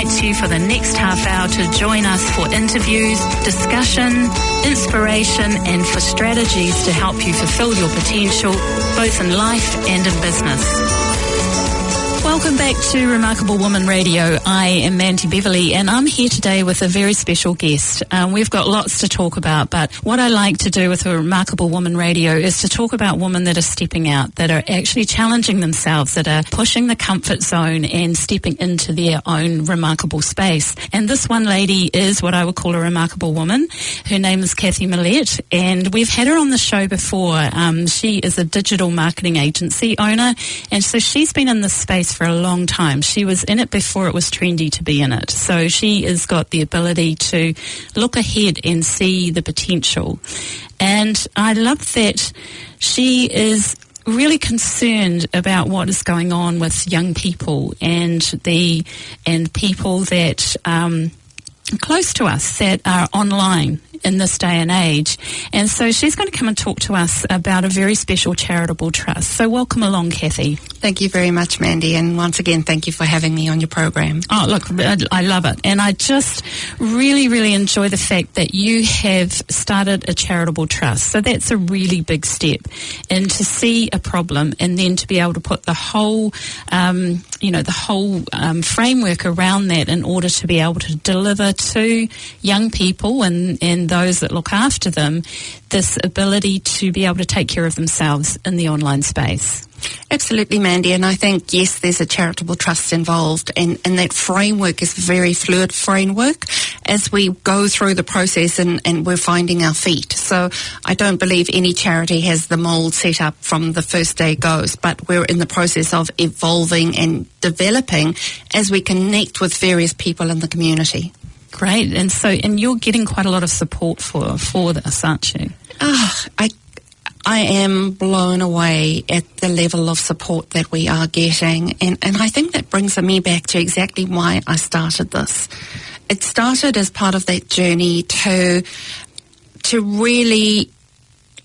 invites you for the next half hour to join us for interviews, discussion, inspiration, and for strategies to help you fulfill your potential, both in life and in business. Welcome back to Remarkable Woman Radio. I am Mandy Beverly, and I'm here today with a very special guest. We've got lots to talk about, but what I like to do with a Remarkable Woman Radio is to talk about women that are stepping out, that are actually challenging themselves, that are pushing the comfort zone and stepping into their own remarkable space. And this one lady is what I would call a remarkable woman. Her name is Cathy Mellett, and we've had her on the show before. She is a digital marketing agency owner, and so she's been in this space for a long time. She was in it before it was trendy to be in it. So she has got the ability to look ahead and see the potential. And I love that she is really concerned about what is going on with young people and people that close to us that are online in this day and age. And so she's going to come and talk to us about a very special charitable trust. So welcome along, Cathy. Thank you very much, Mandy, and once again, thank you for having me on your program. Oh, look, I love it. And I just really, really enjoy the fact that you have started a charitable trust. So that's a really big step. And to see a problem and then to be able to put the whole, framework around that in order to be able to deliver to young people and those that look after them this ability to be able to take care of themselves in the online space. Absolutely, Mandy, and I think, yes, there's a charitable trust involved, and that framework is a very fluid framework as we go through the process and we're finding our feet. So I don't believe any charity has the mould set up from the first day goes, but we're in the process of evolving and developing as we connect with various people in the community. Great, and you're getting quite a lot of support for this, aren't you? I am blown away at the level of support that we are getting, and I think that brings me back to exactly why I started this. It started as part of that journey to really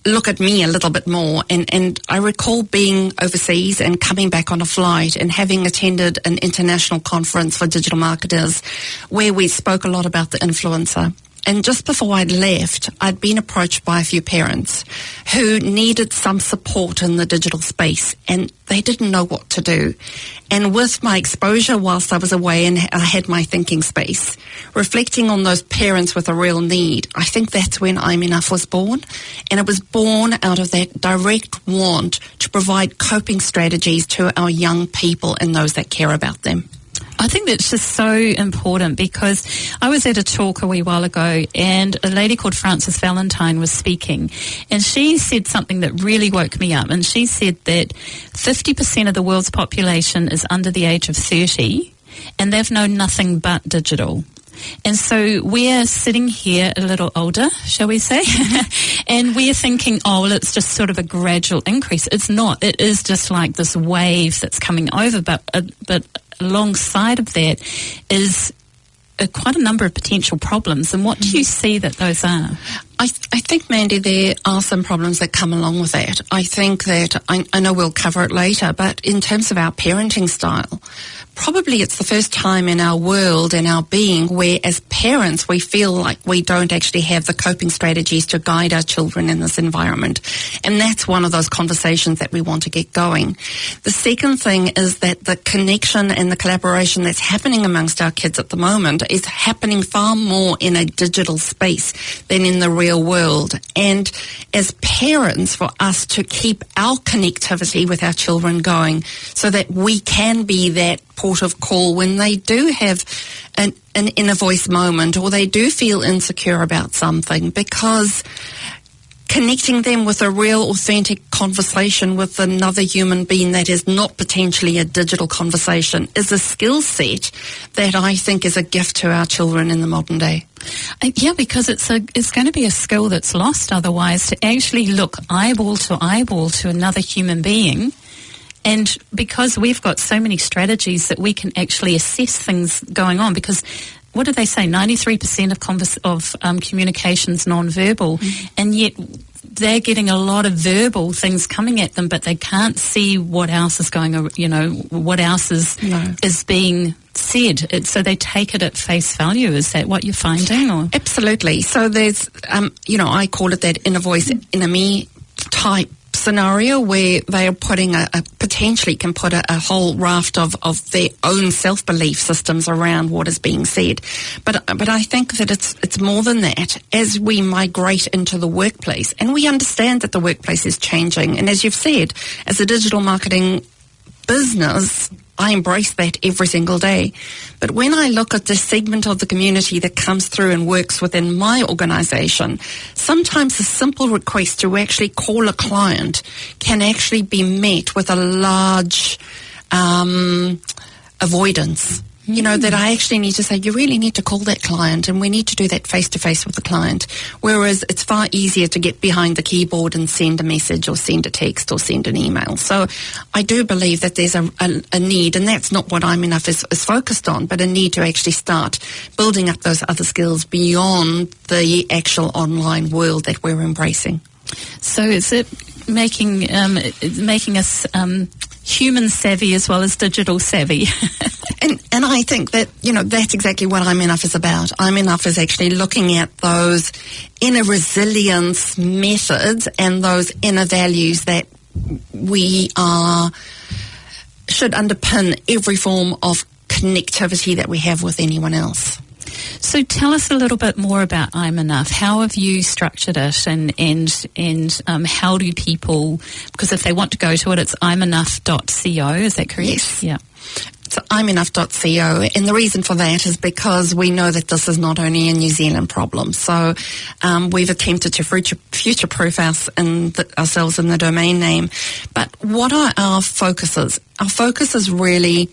look at me a little bit more, and I recall being overseas and coming back on a flight and having attended an international conference for digital marketers where we spoke a lot about the influencer. And just before I'd left, I'd been approached by a few parents who needed some support in the digital space, and they didn't know what to do. And with my exposure whilst I was away and I had my thinking space, reflecting on those parents with a real need, I think that's when I'm Enough was born. And it was born out of that direct want to provide coping strategies to our young people and those that care about them. I think that's just so important, because I was at a talk a wee while ago and a lady called Frances Valentine was speaking, and she said something that really woke me up. And she said that 50% of the world's population is under the age of 30 and they've known nothing but digital. And so we're sitting here a little older, shall we say, and we're thinking, oh, well, it's just sort of a gradual increase. It's not. It is just like this wave that's coming over, but alongside of that is quite a number of potential problems. And what do you see that those are? I think, Mandy, there are some problems that come along with that. I think that, I know we'll cover it later, but in terms of our parenting style, probably it's the first time in our world and our being where as parents we feel like we don't actually have the coping strategies to guide our children in this environment. And that's one of those conversations that we want to get going. The second thing is that the connection and the collaboration that's happening amongst our kids at the moment is happening far more in a digital space than in the real world. And as parents, for us to keep our connectivity with our children going so that we can be that port of call when they do have an inner voice moment or they do feel insecure about something, because connecting them with a real authentic conversation with another human being that is not potentially a digital conversation is a skill set that I think is a gift to our children in the modern day. Yeah, because it's going to be a skill that's lost otherwise, to actually look eyeball to another human being. And because we've got so many strategies that we can actually assess things going on, because what did they say? 93% of communication's non-verbal, and yet they're getting a lot of verbal things coming at them, but they can't see what else is going, what else is being said. So they take it at face value. Is that what you're finding? Or? Absolutely. So there's, I call it that inner voice, inner me type scenario where they are putting potentially can put a whole raft of their own self-belief systems around what is being said. But I think that it's more than that. As we migrate into the workplace, and we understand that the workplace is changing, and as you've said, as a digital marketing business, I embrace that every single day. But when I look at the segment of the community that comes through and works within my organisation, sometimes a simple request to actually call a client can actually be met with a large avoidance. That I actually need to say, you really need to call that client, and we need to do that face-to-face with the client. Whereas it's far easier to get behind the keyboard and send a message or send a text or send an email. So I do believe that there's a need, and that's not what I'm Enough is focused on, but a need to actually start building up those other skills beyond the actual online world that we're embracing. So is it making us human savvy as well as digital savvy? And I think that, that's exactly what I'm Enough is about. I'm Enough is actually looking at those inner resilience methods and those inner values that should underpin every form of connectivity that we have with anyone else. So tell us a little bit more about I'm Enough. How have you structured it, and how do people, because if they want to go to it, it's imenough.co, is that correct? Yes. Yeah. So imenough.co, and the reason for that is because we know that this is not only a New Zealand problem. So we've attempted to future-proof ourselves in the domain name. But what are our focuses? Our focus is really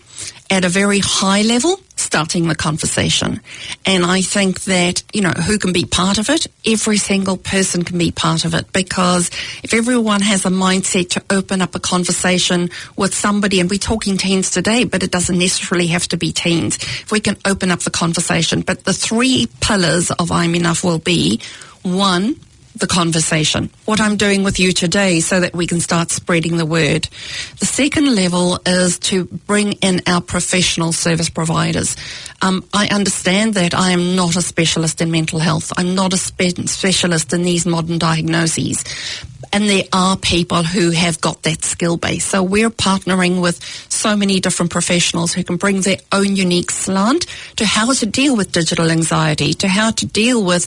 at a very high level, starting the conversation. And I think that, who can be part of it? Every single person can be part of it, because if everyone has a mindset to open up a conversation with somebody, and we're talking teens today, but it doesn't necessarily have to be teens, if we can open up the conversation. But the 3 pillars of I'm Enough will be, 1, the conversation, what I'm doing with you today, so that we can start spreading the word. The second level is to bring in our professional service providers. I understand that I am not a specialist in mental health. I'm not a specialist in these modern diagnoses. And there are people who have got that skill base. So we're partnering with so many different professionals who can bring their own unique slant to how to deal with digital anxiety, to how to deal with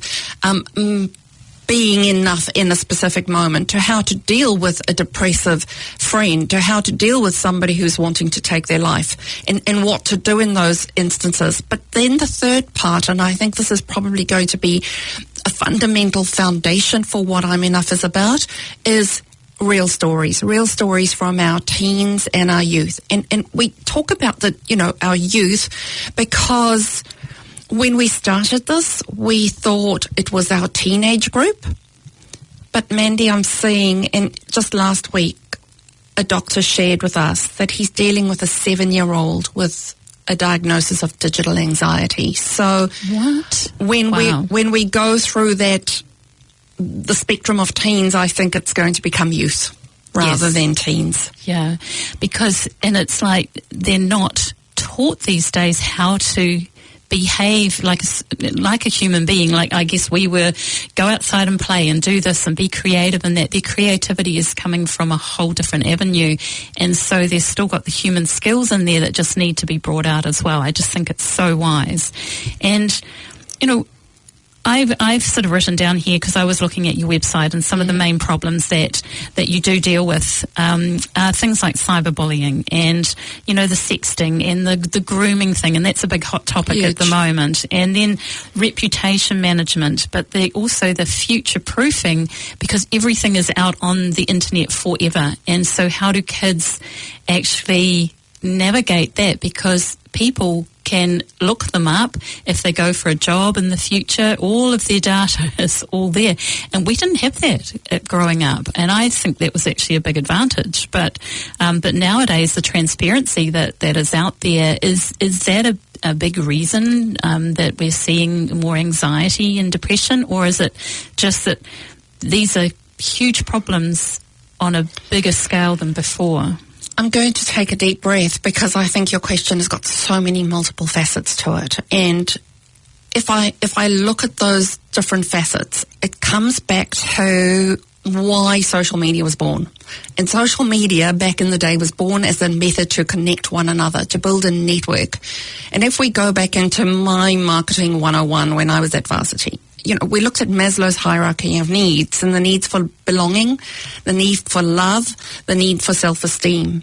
being enough in a specific moment, to how to deal with a depressive friend, to how to deal with somebody who's wanting to take their life, and what to do in those instances. But then the third part, and I think this is probably going to be a fundamental foundation for what I'm Enough is about, is real stories from our teens and our youth. And we talk about our youth because when we started this, we thought it was our teenage group. But Mandy, I'm seeing, and just last week, a doctor shared with us that he's dealing with a 7-year-old with a diagnosis of digital anxiety. So what? When we go through that, the spectrum of teens, I think it's going to become youth rather than teens. Yeah, because, and it's like they're not taught these days how to behave like a human being. Like, I guess we were, go outside and play and do this and be creative, and that their creativity is coming from a whole different avenue, and so they've still got the human skills in there that just need to be brought out as well. I just think it's so wise. And I've sort of written down here, because I was looking at your website, and some of the main problems that you do deal with are things like cyberbullying and, the sexting and the grooming thing, and that's a big hot topic at the moment. And then reputation management, but also the future proofing, because everything is out on the internet forever. And so how do kids actually navigate that? Because people can look them up if they go for a job in the future. All of their data is all there, and we didn't have that growing up, and I think that was actually a big advantage. But nowadays, the transparency that is out there, is that a big reason that we're seeing more anxiety and depression, or is it just that these are huge problems on a bigger scale than before. I'm going to take a deep breath because I think your question has got so many multiple facets to it. And if I look at those different facets, it comes back to why social media was born. And social media back in the day was born as a method to connect one another, to build a network. And if we go back into my marketing 101 when I was at varsity, we looked at Maslow's hierarchy of needs, and the needs for belonging, the need for love, the need for self-esteem.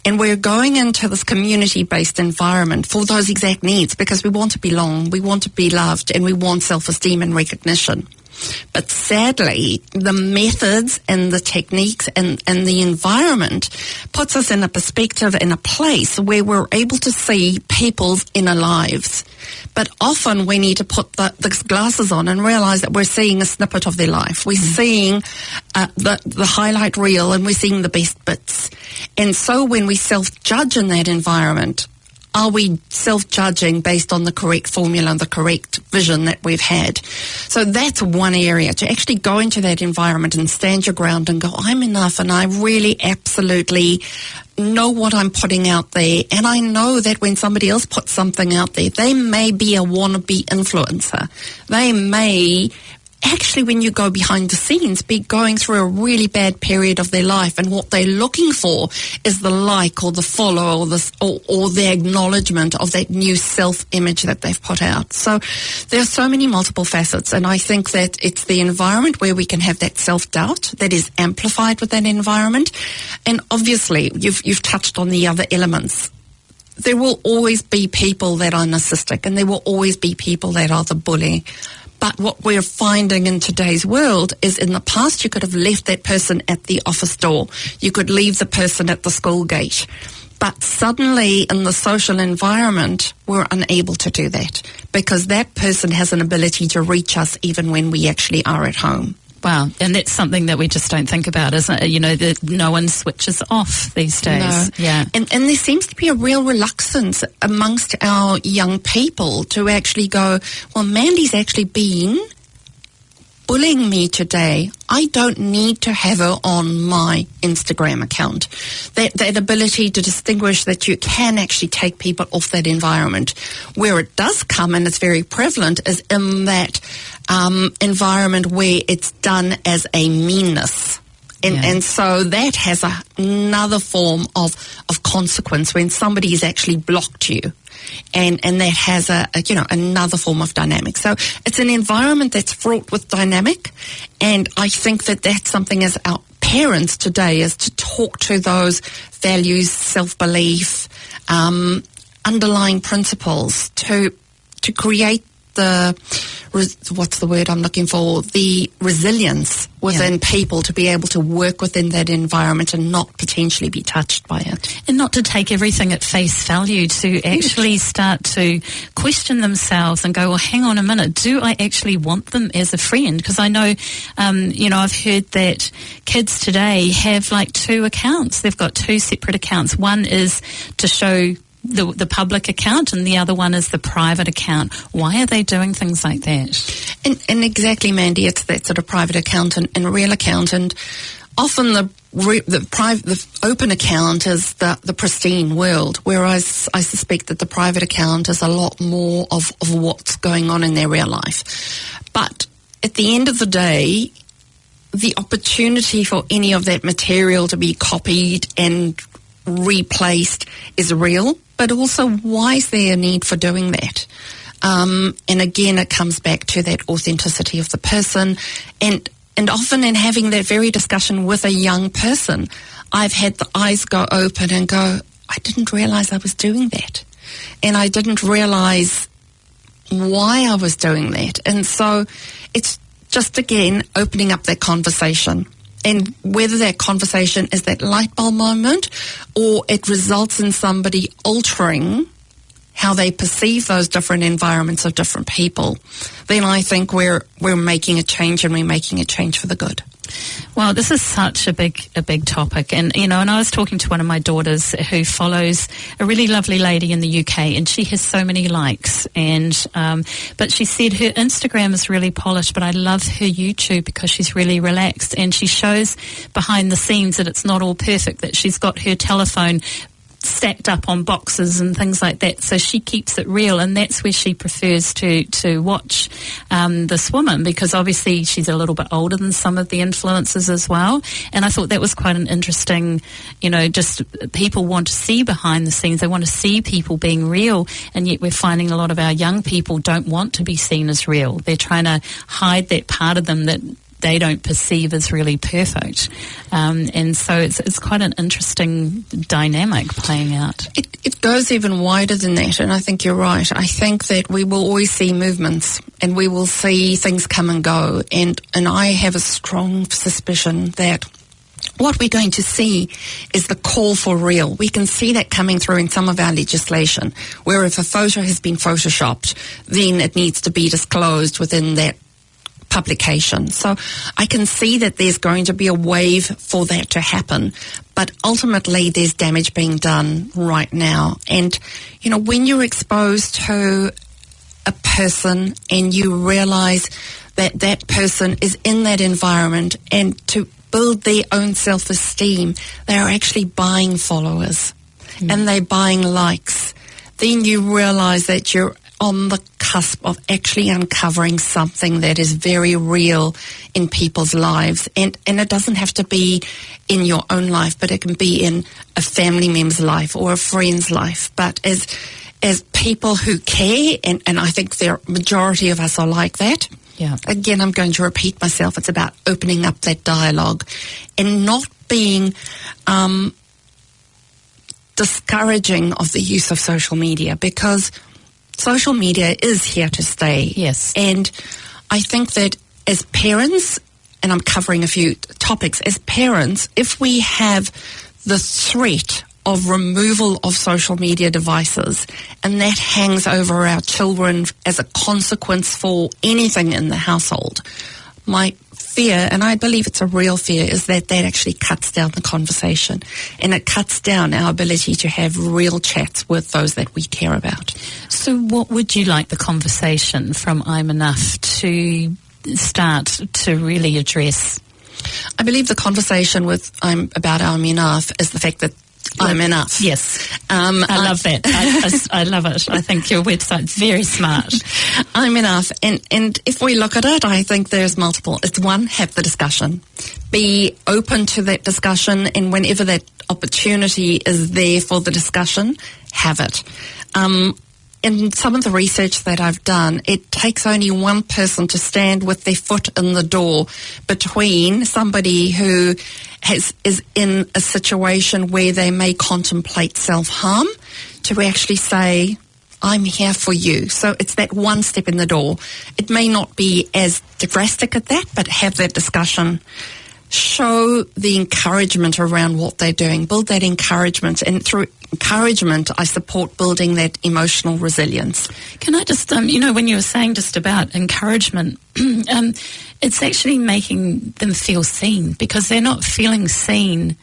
And we're going into this community-based environment for those exact needs because we want to belong, we want to be loved, and we want self-esteem and recognition. But sadly, the methods and the techniques and the environment puts us in a perspective, in a place where we're able to see people's inner lives. But often we need to put the glasses on and realize that we're seeing a snippet of their life. We're seeing the highlight reel, and we're seeing the best bits. And so when we self-judge in that environment, are we self-judging based on the correct formula and the correct vision that we've had? So that's one area, to actually go into that environment and stand your ground and go, I'm enough, and I really absolutely know what I'm putting out there. And I know that when somebody else puts something out there, they may be a wannabe influencer. They may actually, when you go behind the scenes, be going through a really bad period of their life, and what they're looking for is the like or the follow or the acknowledgement of that new self-image that they've put out. So there are so many multiple facets, and I think that it's the environment where we can have that self-doubt that is amplified with that environment. And obviously, you've touched on the other elements. There will always be people that are narcissistic, and there will always be people that are the bully. But what we're finding in today's world is, in the past, you could have left that person at the office door. You could leave the person at the school gate. But suddenly, in the social environment, we're unable to do that because that person has an ability to reach us even when we actually are at home. Wow, and that's something that we just don't think about, isn't it? That no one switches off these days. No. Yeah. And there seems to be a real reluctance amongst our young people to actually go, well, Mandy's actually been bullying me today. I don't need to have her on my Instagram account. That ability to distinguish that you can actually take people off that environment. Where it does come, and it's very prevalent, is in that environment where it's done as a meanness. And so that has another form of consequence when somebody has actually blocked you. And that has another form of dynamic. So it's an environment that's fraught with dynamic, and I think that that's something as our parents today is to talk to those values, self-belief, underlying principles to create the resilience within people to be able to work within that environment and not potentially be touched by it. And not to take everything at face value, to actually start to question themselves and go, well, hang on a minute, do I actually want them as a friend? Because I know, I've heard that kids today have like 2 accounts. They've got 2 separate accounts. One is to show the public account, and the other one is the private account. Why are they doing things like that? And exactly, Mandy, it's that sort of private account and real account, and often the open account is the pristine world, whereas I suspect that the private account is a lot more of what's going on in their real life. But at the end of the day, the opportunity for any of that material to be copied and replaced is real, but also why is there a need for doing that? And again, it comes back to that authenticity of the person, and often in having that very discussion with a young person, I've had the eyes go open and go, I didn't realize I was doing that, and I didn't realize why I was doing that. And so it's just, again, opening up that conversation. And whether that conversation is that light bulb moment or it results in somebody altering how they perceive those different environments of different people, then I think we're making a change, and we're making a change for the good. Well, this is such a big topic, and and I was talking to one of my daughters who follows a really lovely lady in the UK, and she has so many likes, and but she said her Instagram is really polished, but I love her YouTube because she's really relaxed, and she shows behind the scenes that it's not all perfect, that she's got her telephone stacked up on boxes and things like that, so she keeps it real, and that's where she prefers to watch this woman, because obviously she's a little bit older than some of the influencers as well. And I thought that was quite an interesting, just people want to see behind the scenes, they want to see people being real, and yet we're finding a lot of our young people don't want to be seen as real. They're trying to hide that part of them that they don't perceive as really perfect. And so it's quite an interesting dynamic playing out. It goes even wider than that, and I think you're right. I think that we will always see movements, and we will see things come and go, and I have a strong suspicion that what we're going to see is the call for real. We can see that coming through in some of our legislation, where if a photo has been photoshopped, then it needs to be disclosed within that publication. So I can see that there's going to be a wave for that to happen, but ultimately there's damage being done right now. And, when you're exposed to a person and you realize that that person is in that environment, and to build their own self-esteem, they are actually buying followers and they're buying likes, then you realize that you're on the cusp of actually uncovering something that is very real in people's lives. And it doesn't have to be in your own life, but it can be in a family member's life or a friend's life. But as people who care, and I think the majority of us are like that. Yeah. Again, I'm going to repeat myself. It's about opening up that dialogue and not being discouraging of the use of social media, because social media is here to stay. Yes. And I think that as parents, and I'm covering a few topics, as parents, if we have the threat of removal of social media devices, and that hangs over our children as a consequence for anything in the household, my fear, and I believe it's a real fear, is that actually cuts down the conversation, and it cuts down our ability to have real chats with those that we care about. So what would you like the conversation from I'm Enough to start to really address? I believe the conversation about I'm Enough is the fact that I'm enough. Yes. I love that. I love it. I think your website's very smart. I'm enough. And if we look at it, I think there's multiple. It's one, have the discussion. Be open to that discussion, and whenever that opportunity is there for the discussion, have it. In some of the research that I've done, it takes only one person to stand with their foot in the door between somebody who is in a situation where they may contemplate self-harm to actually say, I'm here for you. So it's that one step in the door. It may not be as drastic at that, but have that discussion. Show the encouragement around what they're doing. Build that encouragement, and through encouragement, I support building that emotional resilience. Can I just, when you were saying just about encouragement, it's actually making them feel seen, because they're not feeling seen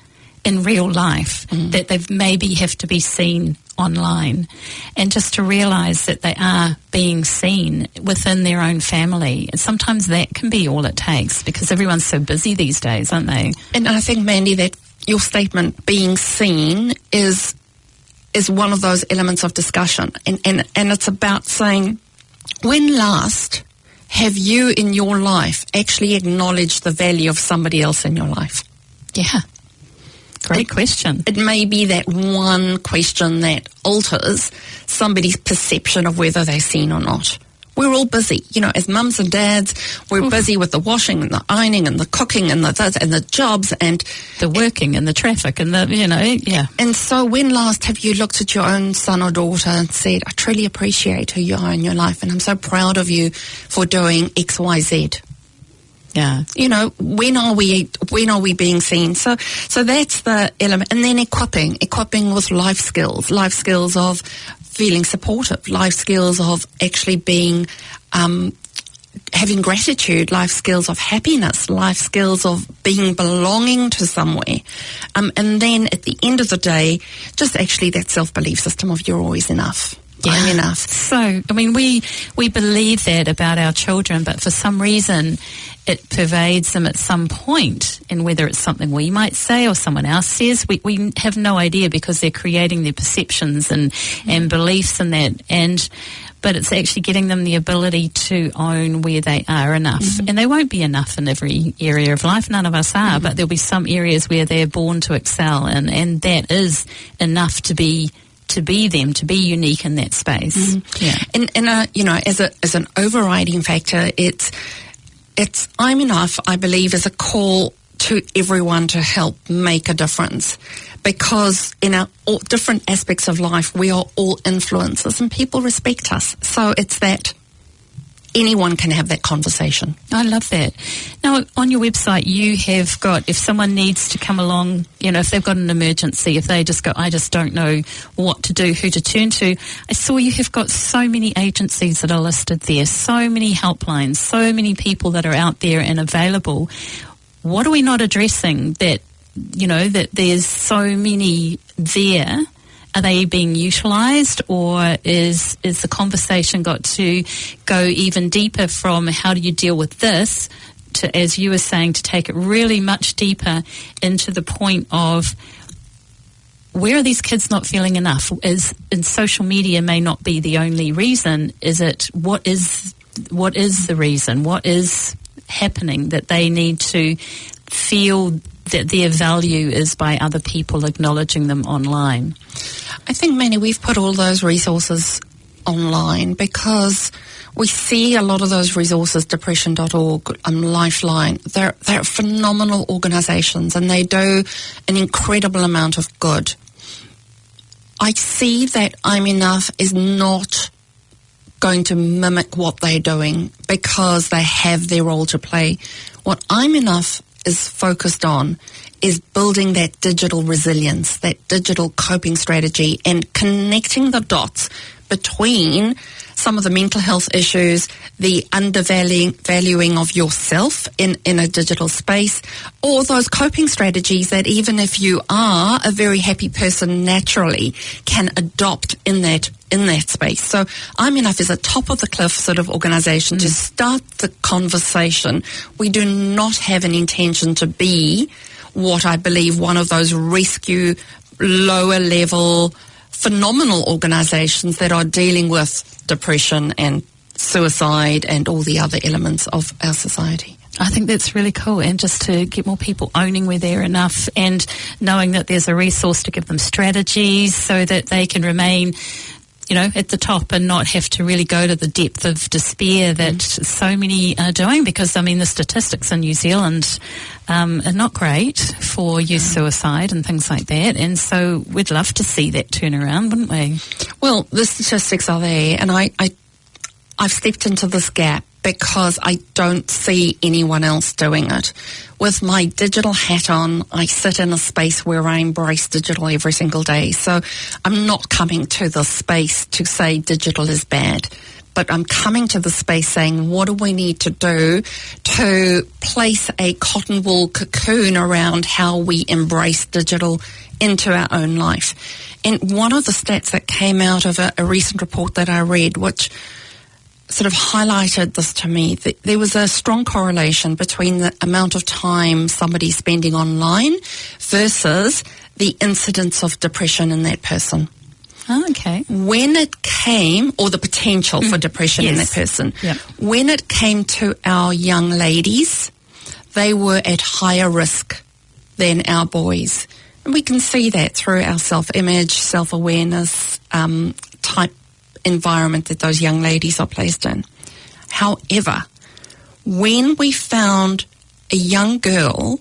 in real life, that they maybe have to be seen online, and just to realise that they are being seen within their own family. And sometimes that can be all it takes, because everyone's so busy these days, aren't they? And I think, Mandy, that your statement, being seen, is one of those elements of discussion. And it's about saying, when last have you in your life actually acknowledged the value of somebody else in your life? Yeah. Great question. It may be that one question that alters somebody's perception of whether they're seen or not. We're all busy. As mums and dads, we're busy with the washing and the ironing and the cooking and the jobs and the working and the traffic and the, yeah. And so when last have you looked at your own son or daughter and said, I truly appreciate who you are in your life, and I'm so proud of you for doing X, Y, Z. Yeah. When are we being seen? So that's the element. And then equipping with life skills of feeling supportive, life skills of actually being, having gratitude, life skills of happiness, life skills of being belonging to somewhere. And then at the end of the day, just actually that self-belief system of you're always enough. Yeah. I'm enough. So, I mean, we believe that about our children, but for some reason it pervades them at some point, and whether it's something we might say or someone else says, we have no idea, because they're creating their perceptions and beliefs in that, but it's actually getting them the ability to own where they are enough. And they won't be enough in every area of life, none of us are, but there'll be some areas where they're born to excel, and that is enough to be them, to be unique in that space. Yeah. And you know, as an overriding factor, it's I'm enough, I believe, is a call to everyone to help make a difference, because in our all different aspects of life, we are all influencers and people respect us. So it's that anyone can have that conversation. I love that. Now, on your website, you have got, if someone needs to come along, you know, if they've got an emergency, if they just go, I just don't know what to do, who to turn to. I saw you have got so many agencies that are listed there, so many helplines, so many people that are out there and available. What are we not addressing that, you know, that there's so many there? Are they being utilised, or is the conversation got to go even deeper from how do you deal with this to, as you were saying, to take it really much deeper into the point of where are these kids not feeling enough? And social media may not be the only reason. Is it, what is the reason? What is happening that they need to feel that their value is by other people acknowledging them online? I think, Mandy, we've put all those resources online because we see a lot of those resources, depression.org, Lifeline. They're phenomenal organisations, and they do an incredible amount of good. I see that I'm Enough is not going to mimic what they're doing because they have their role to play. What I'm Enough is focused on is building that digital resilience, that digital coping strategy, and connecting the dots between some of the mental health issues, the undervaluing of yourself in a digital space, or those coping strategies that even if you are a very happy person naturally can adopt in that space. So I'm Enough is a top of the cliff sort of organisation to start the conversation. We do not have an intention to be what I believe one of those rescue lower level phenomenal organisations that are dealing with depression and suicide and all the other elements of our society. I think that's really cool, and just to get more people owning where they're enough and knowing that there's a resource to give them strategies so that they can remain, you know, at the top and not have to really go to the depth of despair that so many are doing, because, I mean, the statistics in New Zealand are not great for youth suicide and things like that, and so we'd love to see that turn around, wouldn't we? Well, the statistics are there, and I've stepped into this gap because I don't see anyone else doing it. With my digital hat on, I sit in a space where I embrace digital every single day. So I'm not coming to the space to say digital is bad, but I'm coming to the space saying, what do we need to do to place a cotton wool cocoon around how we embrace digital into our own life? And one of the stats that came out of a recent report that I read, which sort of highlighted this to me, that there was a strong correlation between the amount of time somebody's spending online versus the incidence of depression in that person. Oh, okay. When it came, or the potential for depression in that person, when it came to our young ladies, they were at higher risk than our boys. And we can see that through our self-image, self-awareness type environment that those young ladies are placed in. However, when we found a young girl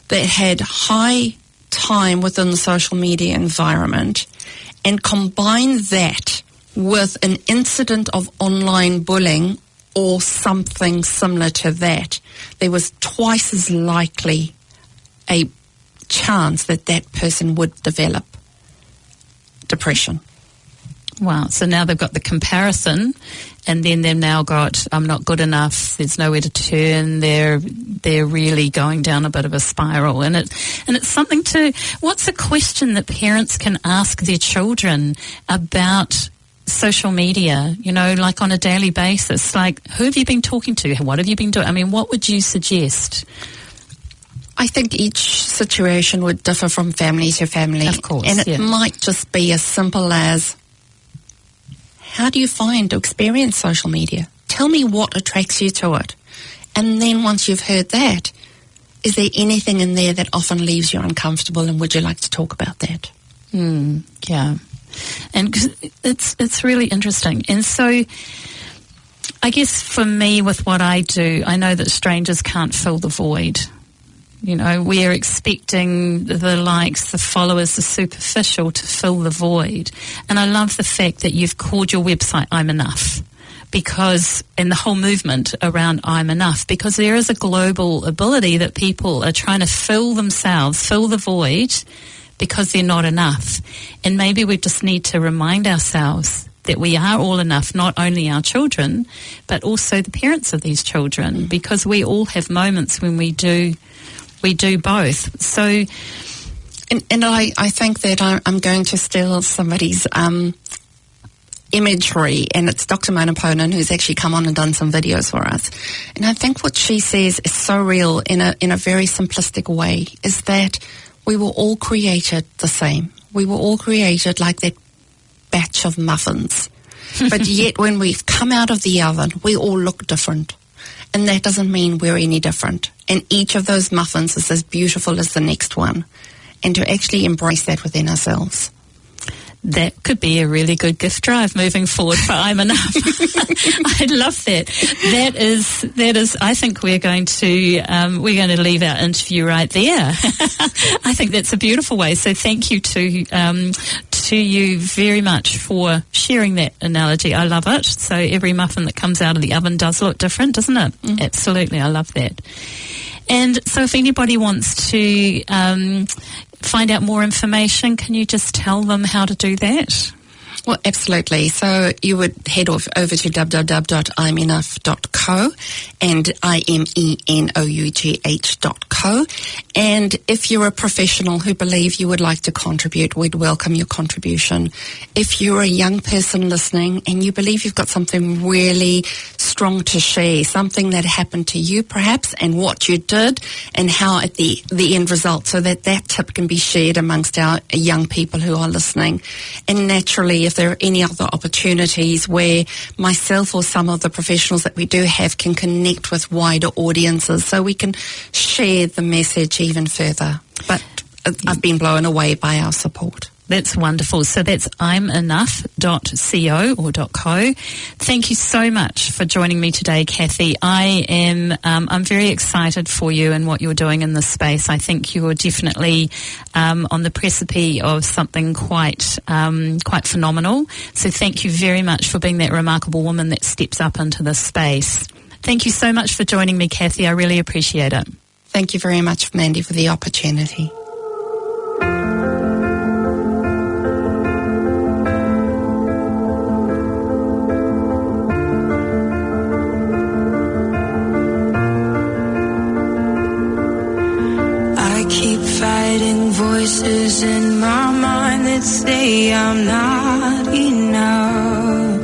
that had high time within the social media environment and combined that with an incident of online bullying or something similar to that, there was twice as likely a chance that that person would develop depression. Wow. So now they've got the comparison, and then they've now got, I'm not good enough, there's nowhere to turn, they're really going down a bit of a spiral. And it's something to, what's a question that parents can ask their children about social media, like on a daily basis? Like, who have you been talking to? What have you been doing? I mean, what would you suggest? I think each situation would differ from family to family. Of course. And it might just be as simple as, how do you find or experience social media? Tell me what attracts you to it. And then once you've heard that, is there anything in there that often leaves you uncomfortable, and would you like to talk about that? Yeah. And it's really interesting. And so I guess for me, with what I do, I know that strangers can't fill the void. We're expecting the likes, the followers, the superficial to fill the void. And I love the fact that you've called your website I'm Enough, and the whole movement around I'm Enough, because there is a global ability that people are trying to fill the void because they're not enough. And maybe we just need to remind ourselves that we are all enough, not only our children, but also the parents of these children, because we all have moments when we do both. So, and I think that I'm going to steal somebody's imagery, and it's Dr. Mona Ponan, who's actually come on and done some videos for us. And I think what she says is so real in a very simplistic way, is that we were all created the same. We were all created like that batch of muffins. But yet when we've come out of the oven, we all look different. And that doesn't mean we're any different. And each of those muffins is as beautiful as the next one. And to actually embrace that within ourselves. That could be a really good gift drive moving forward for I'm Enough. I love that. That is. I think we're going to leave our interview right there. I think that's a beautiful way. So thank you to you very much for sharing that analogy. I love it. So every muffin that comes out of the oven does look different, doesn't it? Mm. Absolutely. I love that. And so if anybody wants to find out more information, can you just tell them how to do that? Well, absolutely. So you would head over to www.imenough.co and IMENOUGH.co. And if you're a professional who believe you would like to contribute, we'd welcome your contribution. If you're a young person listening and you believe you've got something really strong to share, something that happened to you perhaps, and what you did and how at the end result, so that tip can be shared amongst our young people who are listening. And naturally, if there are any other opportunities where myself or some of the professionals that we do have can connect with wider audiences so we can share the message even further. But I've been blown away by our support. That's wonderful. So that's imenough.co or .co. Thank you so much for joining me today, Cathy. I'm very excited for you and what you're doing in this space. I think you're definitely on the precipice of something quite phenomenal. So thank you very much for being that remarkable woman that steps up into this space. Thank you so much for joining me, Cathy. I really appreciate it. Thank you very much, Mandy, for the opportunity. Voices in my mind that say I'm not enough.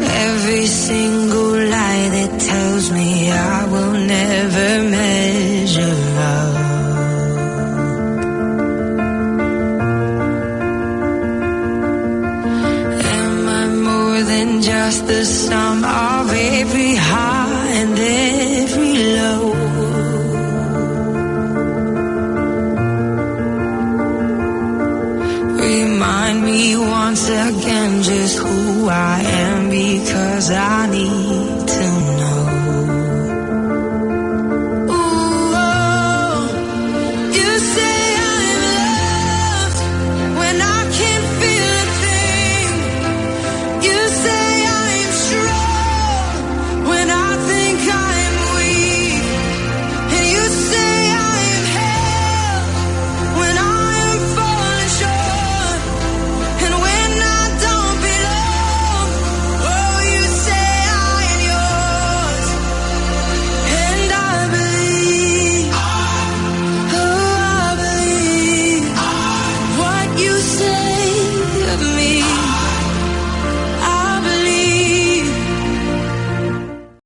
Every single lie that tells me I will never measure up. Am I more than just the sum of every high and every low? Remind me once again just who I am, because I need